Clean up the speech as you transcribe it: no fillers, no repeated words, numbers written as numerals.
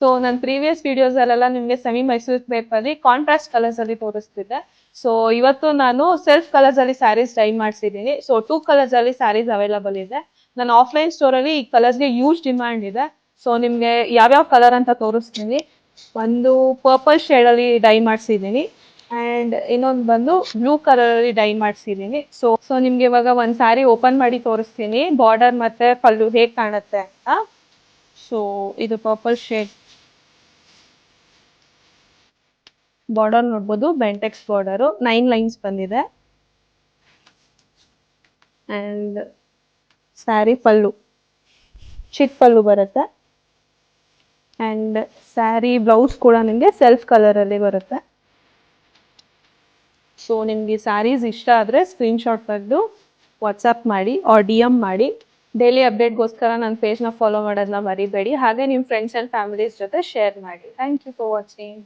So ನನ್ನ previous ವಿಡಿಯೋಸಲ್ಲೆಲ್ಲ ನಿಮಗೆ ಸೆಮಿ ಮೈಸೂರ್ ಕ್ರೇಪಲ್ಲಿ ಕಾಂಟ್ರಾಸ್ಟ್ ಕಲರ್ಸಲ್ಲಿ ತೋರಿಸ್ತಿದ್ದೆ. ಸೊ ಇವತ್ತು ನಾನು ಸೆಲ್ಫ್ ಕಲರ್ಸಲ್ಲಿ ಸ್ಯಾರೀಸ್ ಡೈ ಮಾಡಿಸಿದ್ದೀನಿ. ಸೊ 2 ಕಲರ್ಸಲ್ಲಿ ಸ್ಯಾರೀಸ್ ಅವೈಲಬಲ್ ಇದೆ. ನನ್ನ ಆಫ್ಲೈನ್ ಸ್ಟೋರಲ್ಲಿ ಈ ಕಲರ್ಸ್ಗೆ ಹ್ಯೂಜ್ ಡಿಮ್ಯಾಂಡ್ ಇದೆ. ಸೊ ನಿಮಗೆ ಯಾವ್ಯಾವ ಕಲರ್ ಅಂತ ತೋರಿಸ್ತೀನಿ. ಒಂದು ಪರ್ಪಲ್ ಶೇಡಲ್ಲಿ ಡೈ ಮಾಡಿಸಿದ್ದೀನಿ ಆ್ಯಂಡ್ ಇನ್ನೊಂದು ಬಂದು ಬ್ಲೂ ಕಲರಲ್ಲಿ ಡೈ ಮಾಡಿಸಿದ್ದೀನಿ. ಸೊ ನಿಮಗೆ ಇವಾಗ ಒಂದು ಸ್ಯಾರಿ ಓಪನ್ ಮಾಡಿ ತೋರಿಸ್ತೀನಿ ಬಾರ್ಡರ್ ಮತ್ತು ಪಲ್ಲು ಹೇಗೆ ಕಾಣುತ್ತೆ ಅಂತ. ಸೊ ಇದು ಪರ್ಪಲ್ ಶೇಡ್ ಬಾರ್ಡರ್ ನೋಡ್ಬೋದು, ಬೆಂಟೆಕ್ಸ್ ಬಾರ್ಡರು 9 ಲೈನ್ಸ್ ಬಂದಿದೆ ಆ್ಯಂಡ್ ಸ್ಯಾರಿ ಪಲ್ಲು ಚಿಕ್ಕ ಪಲ್ಲು ಬರುತ್ತೆ ಆ್ಯಂಡ್ ಸ್ಯಾರಿ ಬ್ಲೌಸ್ ಕೂಡ ನಿಮಗೆ ಸೆಲ್ಫ್ ಕಲರಲ್ಲಿ ಬರುತ್ತೆ. ಸೊ ನಿಮಗೆ ಸ್ಯಾರೀಸ್ ಇಷ್ಟ ಆದರೆ ಸ್ಕ್ರೀನ್ಶಾಟ್ ತೆಗೆದು ವಾಟ್ಸಪ್ ಮಾಡಿ ಆರ್ DM ಮಾಡಿ. ಡೈಲಿ ಅಪ್ಡೇಟ್ಗೋಸ್ಕರ ನನ್ನ ಪೇಜ್ನ ಫಾಲೋ ಮಾಡೋದನ್ನ ಮರಿಬೇಡಿ. ಹಾಗೆ ನಿಮ್ಮ ಫ್ರೆಂಡ್ಸ್ ಆ್ಯಂಡ್ ಫ್ಯಾಮಿಲೀಸ್ ಜೊತೆ ಶೇರ್ ಮಾಡಿ. Thank you for watching.